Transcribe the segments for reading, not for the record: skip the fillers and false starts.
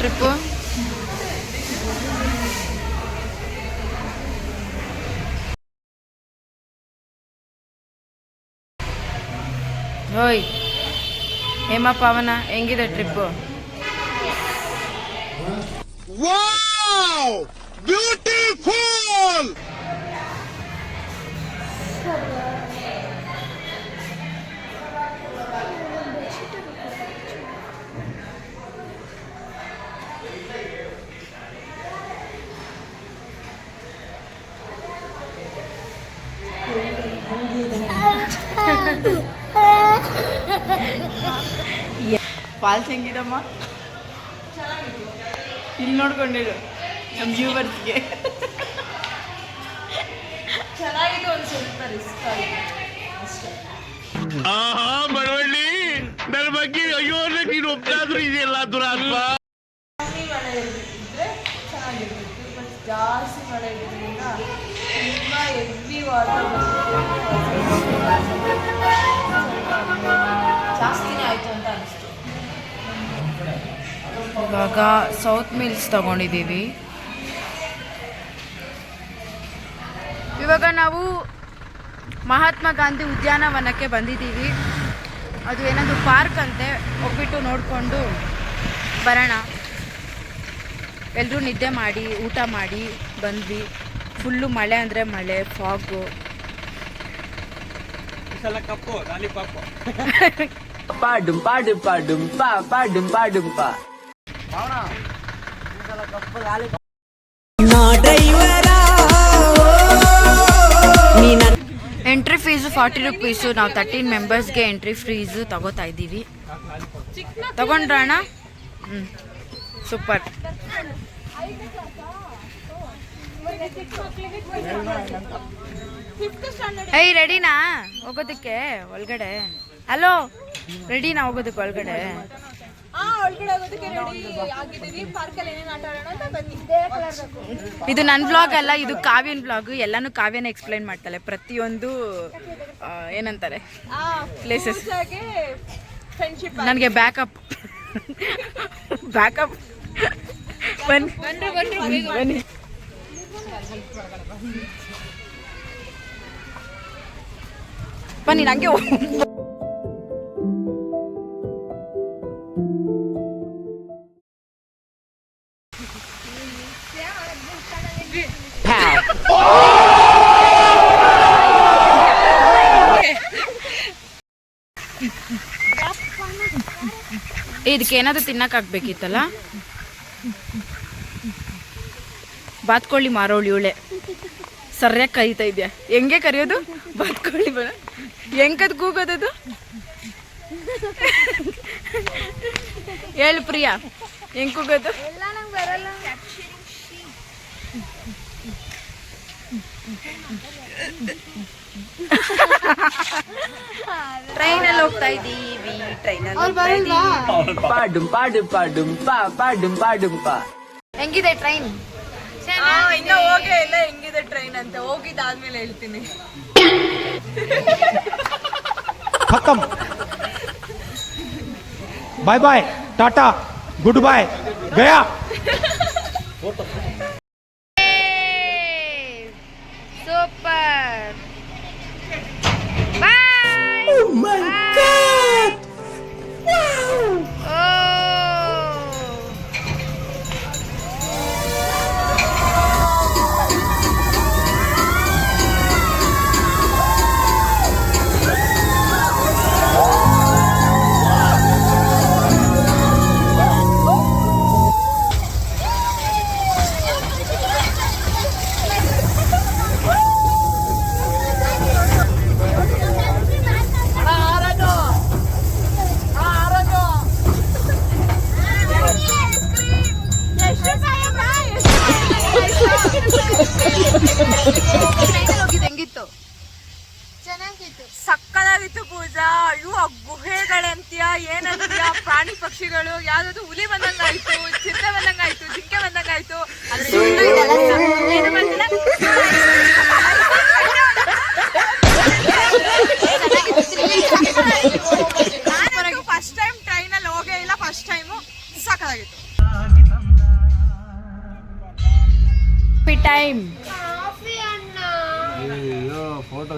Trip? ಓಯ್ ಹೇಮ ಪಾವನ, ಹೆಂಗಿದೆ ಟ್ರಿಪ್ಪು? Wow, beautiful. ಫಾಲ್ಸ್ ಹೆಂಗಿದಮ್ಮ? ಇಲ್ಲಿ ನೋಡ್ಕೊಂಡಿರು ನಮ್ಮ ವ್ಯೂವರ್ಸ್ಗೆ. ಚೆನ್ನಾಗಿದೆ, ಒಂದು ಸ್ವಲ್ಪ ರಿಸ್ಕ್ ಆಗಿದೆ ಅಷ್ಟೇ. ಆಹಾ ಮಳವಳ್ಳಿ, ನನ್ನ ಬಗ್ಗೆ ಅಯ್ಯೋ ನೀನು ಒಬ್ಬರಾದ್ರೂ ಇದೆಯಲ್ಲ ದುರಾತ್ಮ. ಕಮ್ಮಿ ಮಳೆ ಇದ್ರೆ ಚೆನ್ನಾಗಿರ್ತಿತ್ತು, ಬಟ್ ಜಾಸ್ತಿ ಮಳೆ ಇರೋದ್ರಿಂದ ತುಂಬ ಹೆವಿ ವಾಟರ್ ಜಾಸ್ತಿನೇ ಆಯಿತು ಅಂತ ಅನಿಸ್ತು. ಇವಾಗ ಸೌತ್ ಮಿಲ್ಸ್ ತಗೊಂಡಿದ್ದೀವಿ. ಇವಾಗ ನಾವು ಮಹಾತ್ಮ ಗಾಂಧಿ ಉದ್ಯಾನವನಕ್ಕೆ ಬಂದಿದ್ದೀವಿ. ಅದು ಏನಾದರೂ ಪಾರ್ಕ್ ಅಂತೆ, ಹೋಗ್ಬಿಟ್ಟು ನೋಡಿಕೊಂಡು ಬರೋಣ. ಎಲ್ಲರೂ ನಿದ್ದೆ ಮಾಡಿ ಊಟ ಮಾಡಿ ಬಂದ್ವಿ. ಫುಲ್ಲು ಮಳೆ ಅಂದರೆ ಮಳೆ, ಫಾಗು. ಪಾಡುಂ ಪಾಡುಂ ಪಾಡುಂ ಪಾ ಪಾಡುಂ ಪಾಡುಂ ಪಾ. Entry fees 40 rupees. ನಾವು 13 ಮೆಂಬರ್ಸ್ಗೆ ಎಂಟ್ರಿ ಫೀಸು ತಗೋತಾ ಇದ್ದೀವಿ. ತಗೊಂಡ್ರಣ? ಸೂಪರ್. ಏಯ್ ರೆಡಿನಾ ಹೋಗೋದಕ್ಕೆ ಒಳಗಡೆ? ಹಲೋ, ರೆಡಿನಾ ಹೋಗೋದಕ್ಕೆ ಒಳಗಡೆ? ಇದು ನನ್ನ ಬ್ಲಾಗ್ ಅಲ್ಲ, ಇದು ಕಾವ್ಯನ್ ಬ್ಲಾಗ್. ಎಲ್ಲಾನು ಕಾವ್ಯನ ಎಕ್ಸ್ಪ್ಲೈನ್ ಮಾಡ್ತಾಳೆ, ಪ್ರತಿಯೊಂದು ಏನಂತಾರೆ ಪ್ಲೇಸಸ್. ನನಗೆ ಬ್ಯಾಕಪ್ ಬ್ಯಾಕಪ್ ಬನ್ನಿ. ಬನ್ನಿ ನಂಗೆ ಇದಕ್ಕೆ ಏನಾದರೂ ತಿನ್ನಕ್ಕಾಗ್ಬೇಕಿತ್ತಲ್ಲ. ಬಾತ್ಕೊಳ್ಳಿ ಮಾರೋಳಿ ಇವಳೆ ಸರಿಯಾಗಿ ಕರೀತಾ ಇದೆಯಾ? ಹೆಂಗೆ ಕರೆಯೋದು? ಬಾತ್ಕೊಳ್ಳಿ ಬರ ಹೆಂಗದ್ ಕೂಗೋದದು? ಹೇಳು ಪ್ರಿಯಾ, ಹೆಂಗ್ ಕೂಗೋದು? ಟ್ರೈನಲ್ಲಿ ಹೋಗ್ತಾ ಇದ್ದೀವಿ, ಪಾಡುಂ ಪಾಡುಂ ಪಾಡುಂ ಪಾ ಪಾಡುಂ ಪಾಡುಂ ಪಾ. ಹೆಂಗಿದೆ ಟ್ರೈನ್? ಇನ್ನ ಹೋಗೇ ಇಲ್ಲ ಹೆಂಗಿದೆ ಟ್ರೈನ್ ಅಂತ. ಹೋಗಿದ್ದಾದ್ಮೇಲೆ ಹೇಳ್ತೀನಿ. खत्म, bye bye, tata, good bye, गया. Super, bye. Oh my God! ಹೆಂಗಿತ್ತು? ಚೆನ್ನಾಗಿತ್ತು, ಸಕ್ಕದಾಗಿತ್ತು ಪೂಜಾ. ಅಯ್ಯೋ ಆ ಗುಹೆಗಳಂತೀಯ, ಏನಂತೀಯ, ಪ್ರಾಣಿ ಪಕ್ಷಿಗಳು, ಯಾವ್ದು ಹುಲಿ ಬಂದಂಗಾಯ್ತು, ಚಿರತೆ ಬಂದಂಗಾಯ್ತು, ಜಿಂಕೆ ಬಂದಂಗಾಯ್ತು. ಫಸ್ಟ್ ಟೈಮ್ ಟ್ರೈನಲ್ಲಿ ಹೋಗೇ ಇಲ್ಲ, ಫಸ್ಟ್ ಟೈಮು ಸಕ್ಕದಾಗಿತ್ತು.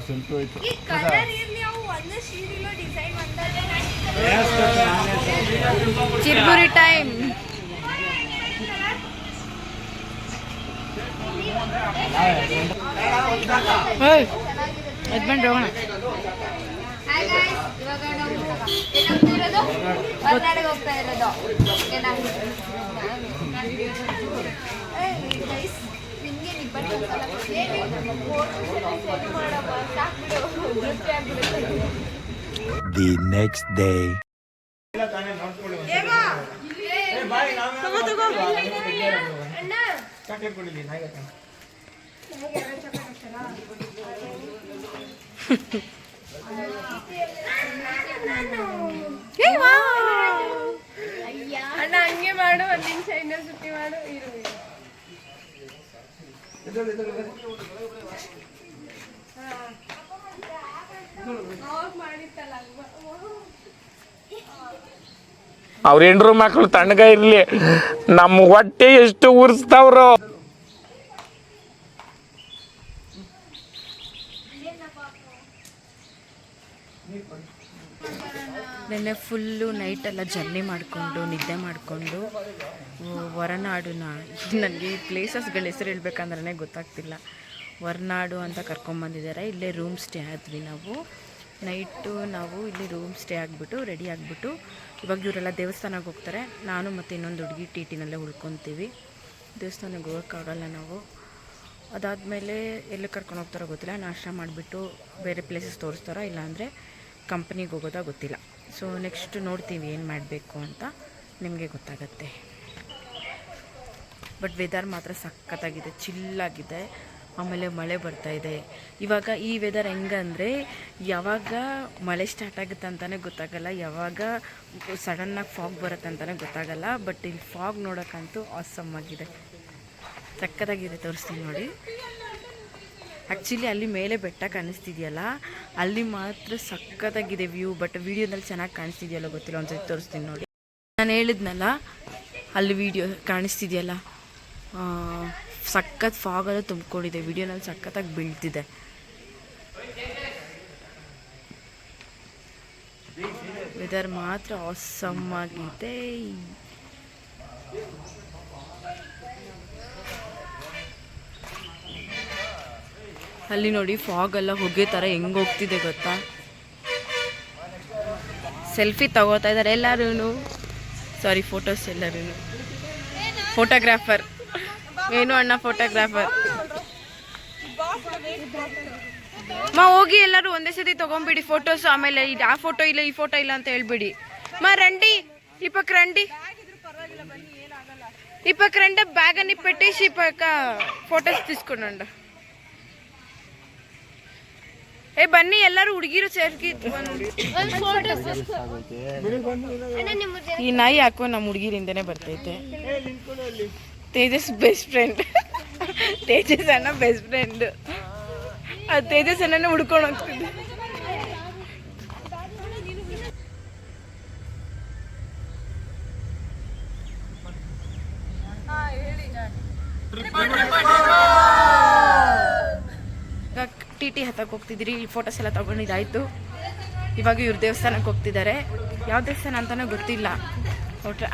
ಈ ಕಲರ್ ಇರ್ಲಿ ಅವು ಒಂದೇ ಸೀರೆలో ಡಿಸೈನ್ ಬಂದದೆ ಚಿರ್ಬುರಿ ಟೈಮ್. ಯಜಮಾನ್ರು ಹೋಗೋಣ. ಹಾಯ್ ಗೈಸ್, ಇವಾಗ ನಾವು ಏನಾಗ್ತಿರೋದು ಹೊರನಾಡಿಗೆ ಹೋಗ್ತಾ ಇರೋದು. ಗೈಸ್ ನಿಮಗೆ ನಿಬ್ಬಟ್ಟು ಮಾಡಮ್ಮ ಸಾಕ್ಬಿಡು ನೃತ್ಯ ಆಗ್ಬಿಡುತ್ತೆ. The next day. ಅಣ್ಣ ಹಂಗೆ ಮಾಡು, ಒಂದ್ ನಿಮಿಷ ಇನ್ನೊಂದು ಸುತ್ತಿ ಮಾಡು. ಇರು ಅವ್ರ ಹೆಂಡ್ರು ಮಕ್ಕಳು ತಣ್ಣಗ ಇರ್ಲಿ, ನಮ್ಮ ಹೊಟ್ಟೆ ಎಷ್ಟು ಉರ್ಸ್ತಾವ್ರು. ನೆನ್ನೆ ಫುಲ್ಲು ನೈಟೆಲ್ಲ ಜರ್ನಿ ಮಾಡಿಕೊಂಡು ನಿದ್ದೆ ಮಾಡಿಕೊಂಡು ಹೊರನಾಡುನ, ನನಗೆ ಈ ಪ್ಲೇಸಸ್ಗಳ ಹೆಸರು ಹೇಳ್ಬೇಕಂದ್ರೆ ಗೊತ್ತಾಗ್ತಿಲ್ಲ. ಹೊರನಾಡು ಅಂತ ಕರ್ಕೊಂಬಂದಿದ್ದಾರೆ. ಇಲ್ಲೇ ರೂಮ್ ಸ್ಟೇ ಆದ್ವಿ ನಾವು. ನೈಟು ನಾವು ಇಲ್ಲಿ ರೂಮ್ ಸ್ಟೇ ಆಗಿಬಿಟ್ಟು ರೆಡಿ ಆಗಿಬಿಟ್ಟು ಇವಾಗ ಇವರೆಲ್ಲ ದೇವಸ್ಥಾನಕ್ಕೆ ಹೋಗ್ತಾರೆ. ನಾನು ಮತ್ತು ಇನ್ನೊಂದು ಹುಡುಗಿ ಟಿನಲ್ಲೇ ಉಳ್ಕೊತೀವಿ. ದೇವಸ್ಥಾನಕ್ಕೆ ಹೋಗೋಕ್ಕಾಗಲ್ಲ ನಾವು. ಅದಾದಮೇಲೆ ಎಲ್ಲಿ ಕರ್ಕೊಂಡು ಹೋಗ್ತಾರೋ ಗೊತ್ತಿಲ್ಲ. ನಾಷ್ಟ ಮಾಡಿಬಿಟ್ಟು ಬೇರೆ ಪ್ಲೇಸಸ್ ತೋರಿಸ್ತಾರೋ ಇಲ್ಲಾಂದರೆ ಕಂಪ್ನಿಗೆ ಹೋಗೋದಾ ಗೊತ್ತಿಲ್ಲ. ಸೊ ನೆಕ್ಸ್ಟ್ ನೋಡ್ತೀವಿ ಏನು ಮಾಡಬೇಕು ಅಂತ, ನಿಮಗೆ ಗೊತ್ತಾಗತ್ತೆ. ಬಟ್ ವೆದರ್ ಮಾತ್ರ ಸಖತ್ತಾಗಿದೆ, ಚಿಲ್ಲಾಗಿದೆ. ಆಮೇಲೆ ಮಳೆ ಬರ್ತಾಯಿದೆ. ಇವಾಗ ಈ ವೆದರ್ ಹೆಂಗಂದರೆ ಯಾವಾಗ ಮಳೆ ಸ್ಟಾರ್ಟ್ ಆಗುತ್ತೆ ಅಂತಲೇ ಗೊತ್ತಾಗಲ್ಲ, ಯಾವಾಗ ಸಡನ್ನಾಗಿ ಫಾಗ್ ಬರುತ್ತೆ ಅಂತಲೇ ಗೊತ್ತಾಗಲ್ಲ. ಬಟ್ ಇಲ್ಲಿ ಫಾಗ್ ನೋಡೋಕ್ಕಂತೂ ಆಸಮ್ ಆಗಿದೆ, ಸಖತ್ತಾಗಿದೆ. ತೋರಿಸ್ತೀನಿ ನೋಡಿ. ಆ್ಯಕ್ಚುಲಿ ಅಲ್ಲಿ ಮೇಲೆ ಬೆಟ್ಟ ಕಾಣಿಸ್ತಿದೆಯಲ್ಲ, ಅಲ್ಲಿ ಮಾತ್ರ ಸಖತ್ತಾಗಿದೆ ವ್ಯೂ. ಬಟ್ ವೀಡಿಯೋದಲ್ಲಿ ಚೆನ್ನಾಗಿ ಕಾಣಿಸ್ತಿದೆಯಲ್ಲ ಗೊತ್ತಿಲ್ಲ, ಒಂದ್ಸತಿ ತೋರಿಸ್ತೀನಿ ನೋಡಿ. ನಾನು ಹೇಳಿದ್ನಲ್ಲ ಅಲ್ಲಿ ವೀಡಿಯೋ ಕಾಣಿಸ್ತಿದೆಯಲ್ಲ, ಸಖತ್ ಫಾಗಲ್ಲ ತುಂಬಿಕೊಂಡಿದೆ. ವೀಡಿಯೋನಲ್ಲಿ ಸಖತ್ತಾಗಿ ಬೀಳ್ತಿದೆ. ವೆದರ್ ಮಾತ್ರ ಆಸಮ್ ಆಗಿದೆ. ಅಲ್ಲಿ ನೋಡಿ ಫಾಗ್ ಎಲ್ಲ ಹೊಗೆ ಥರ ಹೆಂಗೆ ಹೋಗ್ತಿದೆ ಗೊತ್ತಾ. ಸೆಲ್ಫಿ ತಗೋತಾ ಇದ್ದಾರೆ ಎಲ್ಲರೂ. ಸಾರಿ, ಫೋಟೋಸ್ ಎಲ್ಲರೂ. ಫೋಟೋಗ್ರಾಫರ್ ಏನು ಅಣ್ಣ, ಫೋಟೋಗ್ರಾಫರ್ ಹೋಗಿ ಎಲ್ಲರೂ ಒಂದೇ ಸತಿ ತೊಗೊಂಬಿಡಿ ಫೋಟೋಸ್. ಆಮೇಲೆ ಇದು ಆ ಫೋಟೋ ಇಲ್ಲ ಈ ಫೋಟೋ ಇಲ್ಲ ಅಂತ ಹೇಳ್ಬಿಡಿ. రండి ఈ పక్క రండి, ఈ పక్క రండి. బ్యాగ్ అన్ని పెట్టేసి ఈ పక్క ఫోటోస్ తీసుకోండి. ಬನ್ನಿ ಎಲ್ಲರೂ ಹುಡುಗಿರು ಸೇರ್ಕಿ. ಈ ನಾಯಿ ಹಾಕೋ ನಮ್ಮ ಹುಡುಗಿರಿಂದನೇ ಬರ್ತೈತೆ. ತೇಜಸ್ ಬೆಸ್ಟ್ ಫ್ರೆಂಡ್, ತೇಜಸ್ ಅಣ್ಣ ಬೆಸ್ಟ್ ಫ್ರೆಂಡ್. ಅದು ತೇಜಸ್ ಅಣ್ಣನೇ ಹುಡ್ಕೊಂಡು ಹೋಗ್ತಿದ್ದೆ. ಟಿ ಹತ್ತಕ್ಕೆ ಹೋಗ್ತಿದ್ರಿ. ಈ ಫೋಟೋಸ್ ಎಲ್ಲ ತೊಗೊಂಡಿದ್ದಾಯಿತು. ಇವಾಗ ಇವ್ರು ದೇವಸ್ಥಾನಕ್ಕೆ ಹೋಗ್ತಿದ್ದಾರೆ. ಯಾವ ದೇವಸ್ಥಾನ ಅಂತಲೇ ಗೊತ್ತಿಲ್ಲ.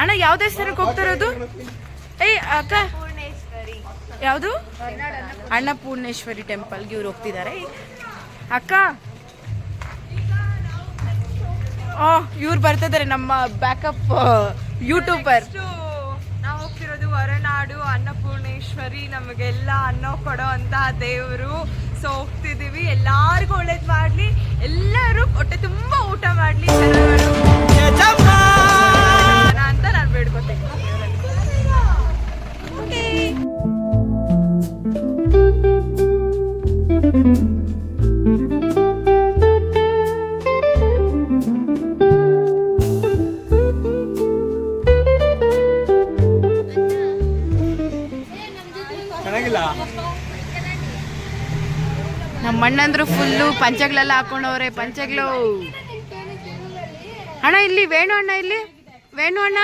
ಅಣ್ಣ ಯಾವ ದೇವಸ್ಥಾನಕ್ಕೆ ಹೋಗ್ತಿರೋದು? ಅಕ್ಕ ಯಾವುದು? ಅನ್ನಪೂರ್ಣೇಶ್ವರಿ ಟೆಂಪಲ್ಗೆ ಇವ್ರು ಹೋಗ್ತಿದ್ದಾರೆ. ಅಕ್ಕ ಇವ್ರು ಬರ್ತಿದ್ದಾರೆ, ನಮ್ಮ ಬ್ಯಾಕಪ್ ಯೂಟ್ಯೂಬರ್. ನಾವು ಹೋಗ್ತಿರೋದು ಹೊರನಾಡು ಅನ್ನಪೂರ್ಣೇಶ್ವರಿ, ನಮಗೆಲ್ಲ ಅನ್ನ ಕೊಡೋ ಅಂತ ದೇವರು. ಸೊ ಹೋಗ್ತಿದ್ದೀವಿ. ಎಲ್ಲರಿಗೂ ಒಳ್ಳೇದು ಮಾಡಲಿ, ಎಲ್ಲರೂ ಹೊಟ್ಟೆ ತುಂಬ ಊಟ ಮಾಡಲಿ ಅಂತ ನಾನು ಬೇಡ್ಕೊತೀನಿ. ನಮ್ಮ ಅಣ್ಣಂದ್ರು ಫುಲ್ಲು ಪಂಚಗಳೆಲ್ಲ ಹಾಕೊಂಡವ್ರೆ. ಪಂಚಗಳು ಅಣ್ಣ ಇಲ್ಲಿ ವೇಣು ಅಣ್ಣ, ಇಲ್ಲಿ ವೇಣು ಅಣ್ಣ.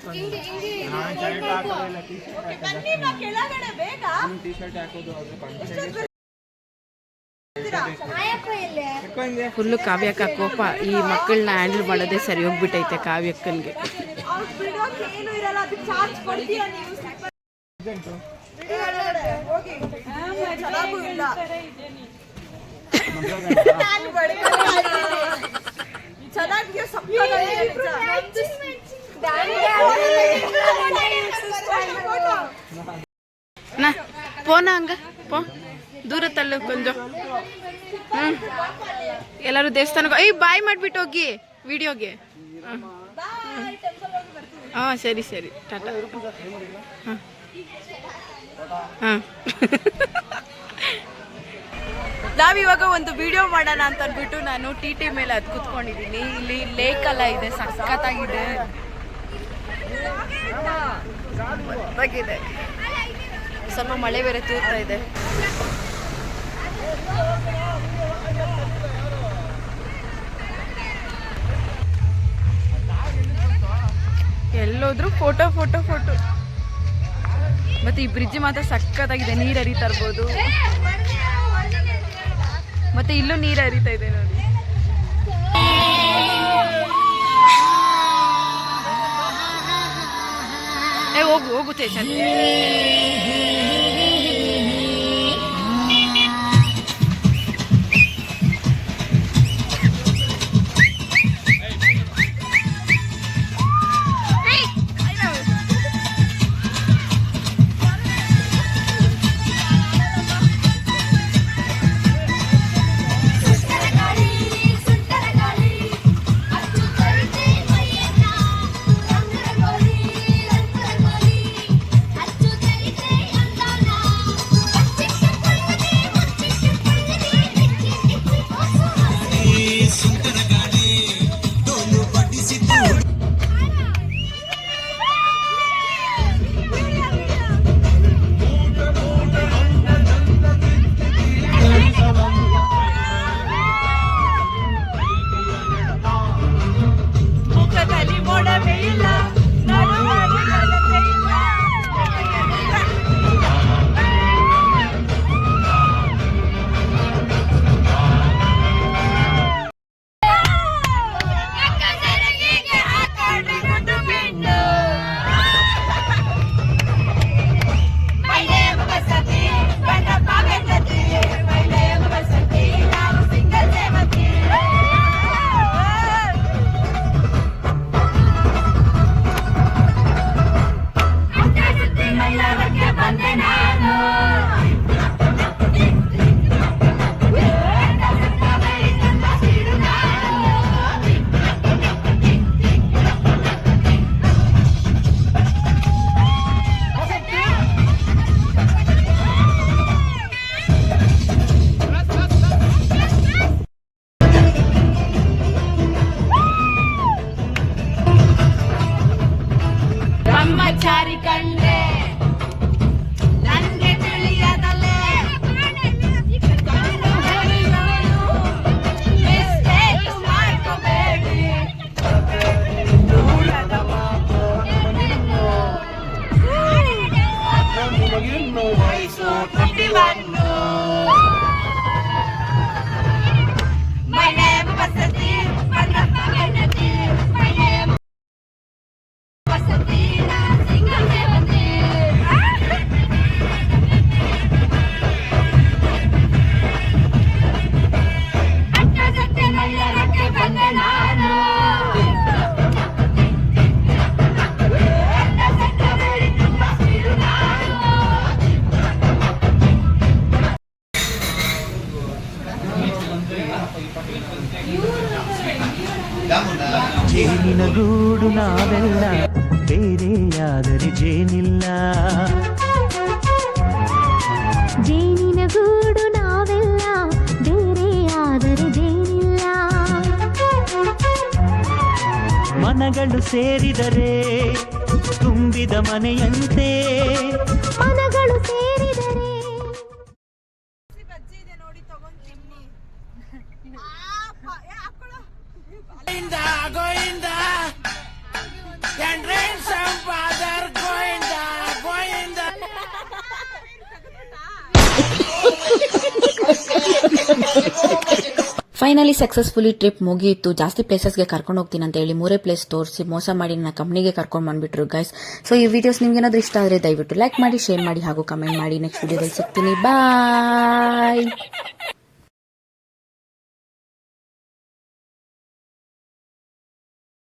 ಬನ್ನಿ ಮಾ ಕೆಳಗಡೆ ಬೇಗ. ಫುಲ್ಲು ಕಾವ್ಯಕ್ಕ ಕೋಪ. ಈ ಮಕ್ಕಳನ್ನ ಹ್ಯಾಂಡಲ್ ಮಾಡೋದೇ ಸರಿ ಹೋಗ್ಬಿಟ್ಟೈತೆ ಕಾವ್ಯಕ್ಕನ್ಗೆ. ಅವ್ರು ಬಿಡೋಕೆ ಏನು ಇರಲ್ಲ, ಅದಕ್ಕೆ ಚಾರ್ಜ್ ಕೊಡ್ತೀರಾ ನೀವು? ಹೋಗಿ ಚೆನ್ನಾಗೂ ಇಲ್ಲ. ನಾನು ಚೆನ್ನಾಗಿ போனா அங்க போ ದೂರ ತಳ್ಳು ಕೊಂಚ. ಎಲ್ಲರೂ ದೇವಸ್ಥಾನಕ್ಕೆ ಬಾಯ್ ಮಾಡಿಬಿಟ್ಟು ಹೋಗಿ ವಿಡಿಯೋಗೆ. ಹಾಂ ಸರಿ ಸರಿ ಟಾಟಾ. ಹಾಂ ಹಾಂ ನಾವಿವಾಗ ಒಂದು ವಿಡಿಯೋ ಮಾಡೋಣ ಅಂತ ಅಂದ್ಬಿಟ್ಟು ನಾನು ಟಿ ಮೇಲೆ ಅದು ಕೂತ್ಕೊಂಡಿದ್ದೀನಿ. ಇಲ್ಲಿ ಲೇಕ್ ಎಲ್ಲ ಇದೆ, ಸಖತ್ತಾಗಿದೆ, ಮಸ್ತಾಗಿದೆ. ಸ್ವಲ್ಪ ಮಳೆ ಬೇರೆ ತೂರ್ತಾ ಇದೆ. ಎಲ್ಲೋದ್ರು ಫೋಟೋ ಫೋಟೋ ಫೋಟೋ. ಮತ್ತೆ ಈ ಬ್ರಿಡ್ಜ್ ಮಾತ್ರ ಸಖತ್ತಾಗಿದೆ, ನೀರು ಹರಿತಾ ಇರ್ಬೋದು. ಮತ್ತೆ ಇಲ್ಲೂ ನೀರು ಹರಿತಾ ಇದೆ ನೋಡಿ. ಹೋಗು ಹೋಗು ತೇಜನ್. ಬ್ರಹ್ಮಚಾರಿ ಕಂಡ್ರೆ ನನ್ಗೆ ತಿಳಿಯದಲ್ಲೇ ಮಿಸ್ಟೇಕ್ ಮಾಡ್ಕೋಬೇಡಿ. ಮನೆ ಬಸತಿ ಜೇನಿನ ಗೂಡು ನಾವೆಲ್ಲ ಬೇರೆಯಾದರೆ ಜೇನಿಲ್ಲ. ಜೇನಿನ ಗೂಡು ನಾವೆಲ್ಲ ಬೇರೆಯಾದರೆ ಜೇನಿಲ್ಲ. ಮನಗಳು ಸೇರಿದರೆ ತುಂಬಿದ ಮನೆಯಂತೆ. ಮನಗಳು ಸೇರಿದರೆ ಬಜ್ಜಿ ಇದೆ ನೋಡಿ, ತಗೊಂತೀನಿ. Govinda Govinda finally successfully trip ಮುಗಿಯಿತು. ಜಾಸ್ತಿ ಪ್ಲೇಸಸ್ಗೆ ಕರ್ಕೊಂಡು ಹೋಗ್ತೀನಿ ಅಂತ ಹೇಳಿ 3 ಪ್ಲೇಸ್ ತೋರಿಸಿ ಮೋಸ ಮಾಡಿ ನನ್ನ ಕಂಪ್ನಿಗೆ ಕರ್ಕೊಂಡು ಬಂದ್ಬಿಟ್ರು ಗೈಸ್. ಸೊ ಈ ವಿಡಿಯೋಸ್ ನಿಮ್ಗೆ ಏನಾದರೂ ಇಷ್ಟ ಆದರೆ ದಯವಿಟ್ಟು ಲೈಕ್ ಮಾಡಿ, ಶೇರ್ ಮಾಡಿ ಹಾಗೂ ಕಮೆಂಟ್ ಮಾಡಿ. ನೆಕ್ಸ್ಟ್ ವಿಡಿಯೋದಲ್ಲಿ ಸಿಗ್ತೀನಿ. ಬಾಯ್.